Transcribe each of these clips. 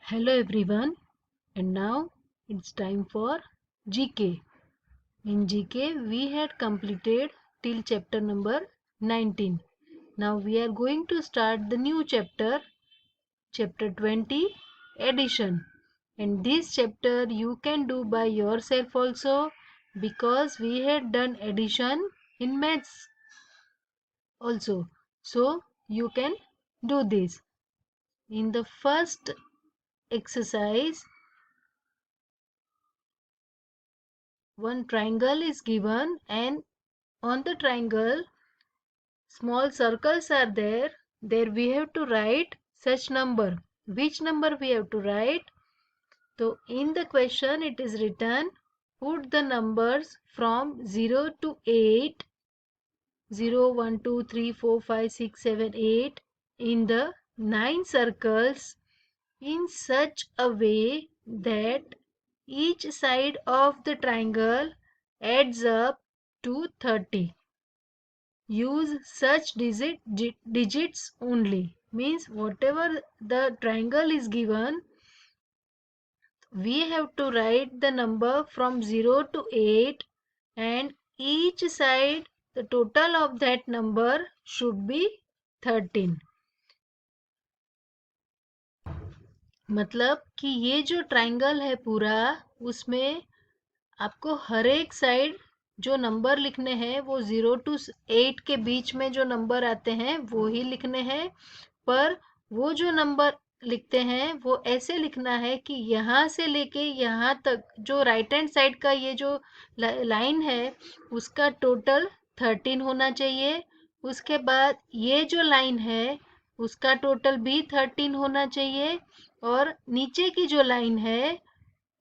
Hello everyone, and now it's time for GK. In GK we had completed till chapter number 19. Now we are going to start the new chapter, chapter 20, addition. And this chapter you can do by yourself also, because we had done addition in maths also. So you can do this. In the first exercise, one triangle is given, and on the triangle small circles are there. There we have to write such number. Which number we have to write? So in the question it is written, put the numbers from 0 to 8, 0, 1, 2, 3, 4, 5, 6, 7, 8 in the 9 circles in such a way that each side of the triangle adds up to 30. Use such digits only. Means whatever the triangle is given, we have to write the number from 0 to 8, and each side the total of that number should be 13. मतलब कि ये जो triangle है पूरा, उसमें आपको हर एक side जो नंबर लिखने हैं वो 0 to 8 के बीच में जो नंबर आते हैं वो ही लिखने हैं। पर वो जो नंबर लिखते हैं वो ऐसे लिखना है कि यहाँ से लेके यहाँ तक जो राइट हैंड साइड का ये जो लाइन है उसका टोटल 13 होना चाहिए। उसके बाद ये जो लाइन है उसका टोटल भी 13 होना चाहिए, और नीचे की जो लाइन है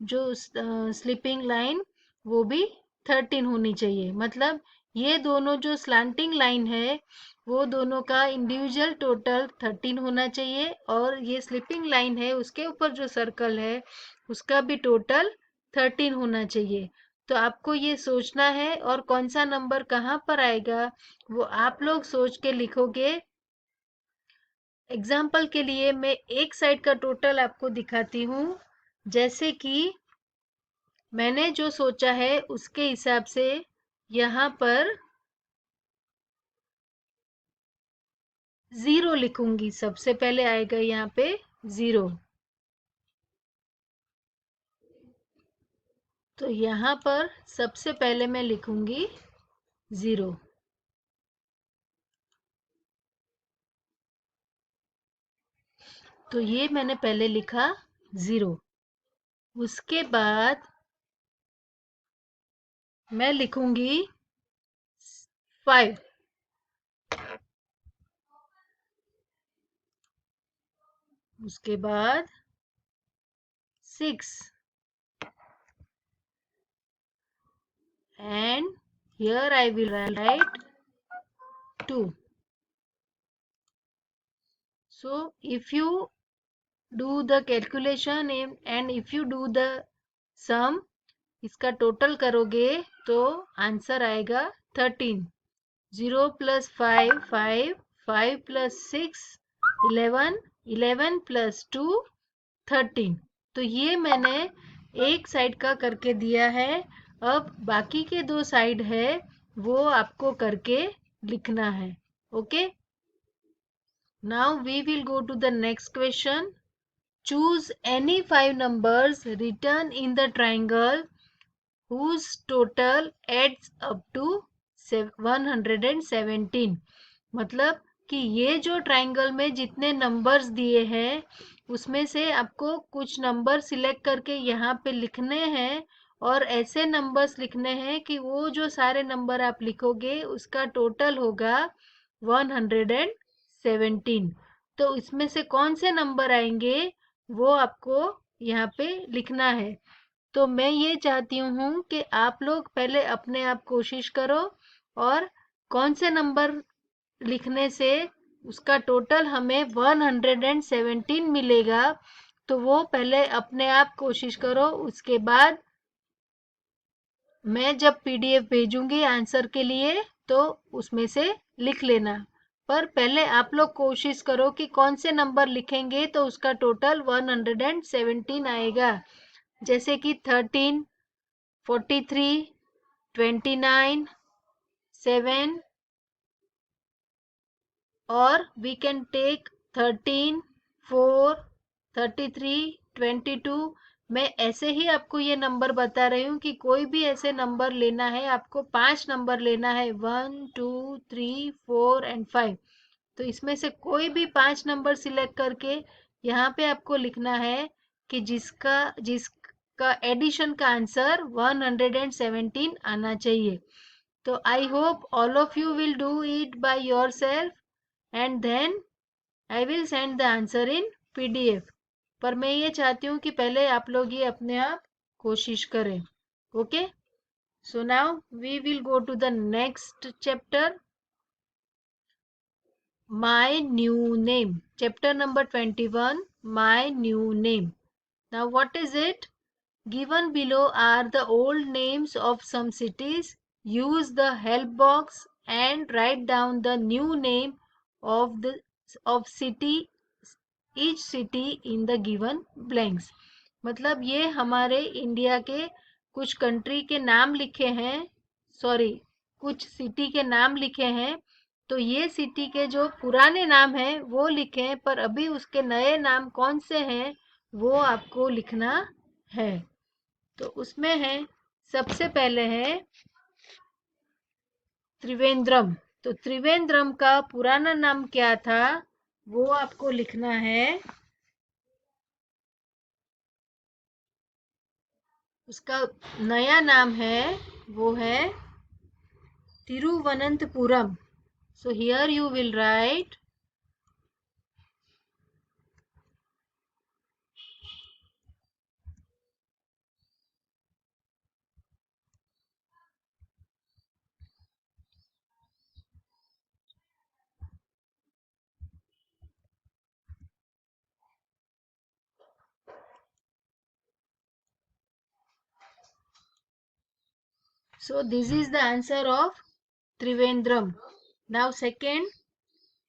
जो स्लीपिंग लाइन वो भी 13 होनी चाहिए। मतलब ये दोनों जो स्लांटिंग लाइन है वो दोनों का इंडिविजुअल टोटल 13 होना चाहिए, और ये स्लीपिंग लाइन है उसके ऊपर जो सर्कल है उसका भी टोटल 13 होना चाहिए। तो आपको ये सोचना है, और कौन सा नंबर कहाँ पर आएगा वो आप लोग सोच के लिखोगे। एग्जाम्पल के लिए मैं एक साइड का टोटल आपको दिखाती हूँ। जैसे कि मैंने जो सोचा है उसके हिसाब से यहाँ पर 0 लिखूंगी। सबसे पहले आएगा यहाँ पे 0। तो यहाँ पर सबसे पहले मैं लिखूंगी 0। तो ये मैंने पहले लिखा 0। उसके बाद मैं लिखूंगी 5। उसके बाद 6, and here I will write 2. So if you do the calculation and if you do the sum, इसका टोटल करोगे तो आंसर आएगा 13। 0 plus 5 5, 5 plus 6 11, 11 plus 2 13। तो ये मैंने एक साइड का करके दिया है। अब बाकी के दो साइड है वो आपको करके लिखना है। Okay, now we will go to the next question. Choose any 5 numbers written in the triangle whose total adds up to 117। मतलब कि ये जो ट्राइंगल में जितने नंबर्स दिए हैं उसमें से आपको कुछ नंबर सिलेक्ट करके यहाँ पे लिखने हैं, और ऐसे नंबर्स लिखने हैं कि वो जो सारे नंबर आप लिखोगे उसका टोटल होगा 117। तो इसमें से कौन से नंबर आएंगे वो आपको यहाँ पे लिखना है। तो मैं ये चाहती हूँ कि आप लोग पहले अपने आप कोशिश करो, और कौन से नंबर लिखने से उसका टोटल हमें 117 मिलेगा तो वो पहले अपने आप कोशिश करो। उसके बाद मैं जब PDF भेजूंगी आंसर के लिए तो उसमें से लिख लेना। पर पहले आप लोग कोशिश करो कि कौन से नंबर लिखेंगे तो उसका टोटल 117 आएगा। जैसे कि 13, 43, 29, 7, और we can take 13, 4, 33, 22। मैं ऐसे ही आपको ये नंबर बता रही हूँ कि कोई भी ऐसे नंबर लेना है, आपको 5 नंबर लेना है, 1, 2, 3, 4 एंड 5। तो इसमें से कोई भी 5 नंबर सिलेक्ट करके यहाँ पे आपको लिखना है कि जिसका एडिशन का आंसर 117 आना चाहिए। तो I hope all of you will do it by yourself and then I will send the answer in PDF. पर मैं ये चाहती हूँ कि पहले आप लोग ये अपने आप कोशिश करें। Okay, so now we will go to the next chapter, My New Name. Chapter number 21, My New Name. Now what is it? Given below are the old names of some cities. Use the help box and write down the new name of the of city, each city in the given blanks. मतलब ये हमारे India के कुछ country के नाम लिखे हैं, sorry कुछ सिटी के नाम लिखे हैं। तो ये सिटी के जो पुराने नाम हैं वो लिखें, पर अभी उसके नए नाम कौन से हैं वो आपको लिखना है। तो उसमें है, सबसे पहले है त्रिवेंद्रम। तो त्रिवेंद्रम का पुराना नाम क्या था वो आपको लिखना है। उसका नया नाम है, वो है Thiruvananthapuram. So here you will write so this is the answer of Trivandrum. Now second,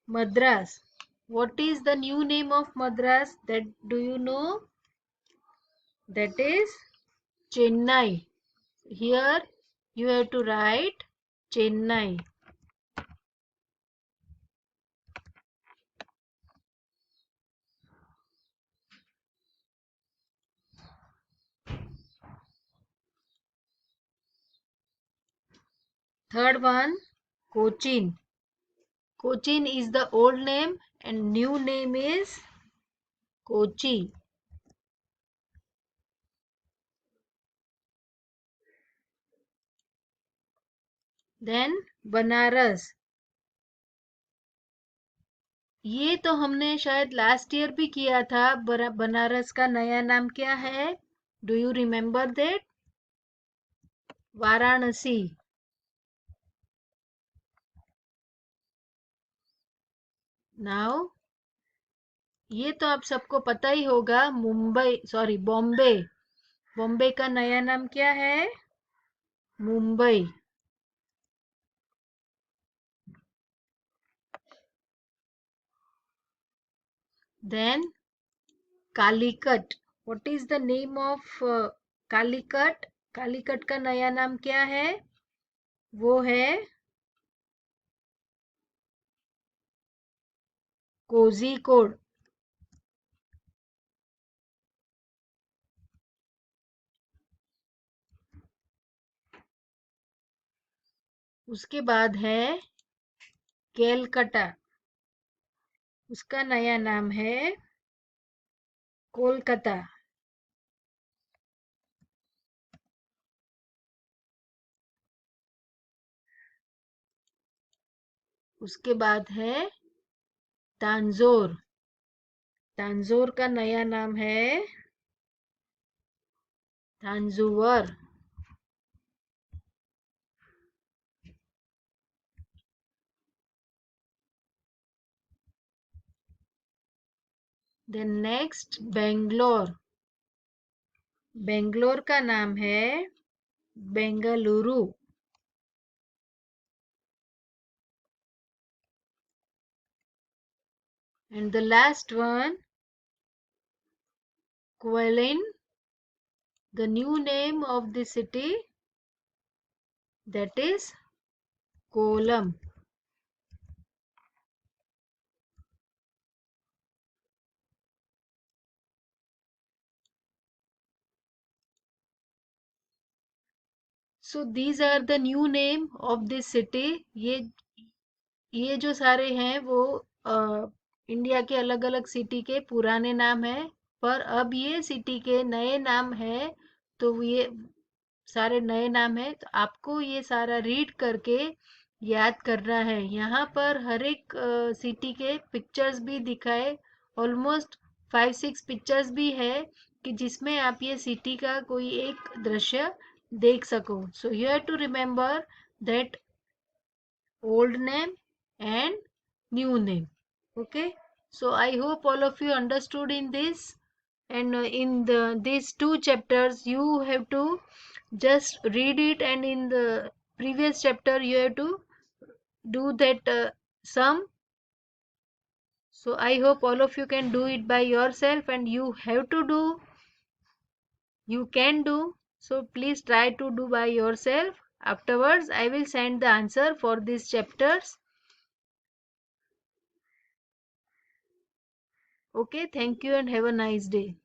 Madras. What is the new name of Madras? That do you know? That is Chennai. Here you have to write Chennai. Third one, Cochin. Cochin is the old name and new name is Kochi. Then Banaras. ये तो हमने शायद last year भी किया था। बनारस का नया नाम क्या है? Do you remember that? Varanasi. Now ये तो आप सबको पता ही होगा, मुंबई सॉरी बॉम्बे। बॉम्बे का नया नाम क्या है? Mumbai. Then Calicut. What is the name of Calicut? Calicut का नया नाम क्या है? वो है कोझीकोड। उसके बाद है केलकटा। उसका नया नाम है कोलकाता। उसके बाद है तांजोर। तांजोर का नया नाम है तांजुवर। Then next Bangalore. बेंगलोर का नाम है Bengaluru. And the last one, Kualin, the new name of the city, that is Kolam. So these are the new name of this city. ये जो सारे हैं वो इंडिया के अलग अलग सिटी के पुराने नाम हैं, पर अब ये सिटी के नए नाम है। तो ये सारे नए नाम है, तो आपको ये सारा रीड करके याद करना है। यहाँ पर हर एक सिटी के पिक्चर्स भी दिखाए, ऑलमोस्ट 5-6 पिक्चर्स भी है कि जिसमें आप ये सिटी का कोई एक दृश्य देख सको। So you have to remember that old name and new name. Okay, so I hope all of you understood in this. And in these two chapters you have to just read it, and in the previous chapter you have to do that sum. So I hope all of you can do it by yourself, and you have to do, you can do. So please try to do by yourself. Afterwards I will send the answer for these chapters. Okay, thank you and have a nice day.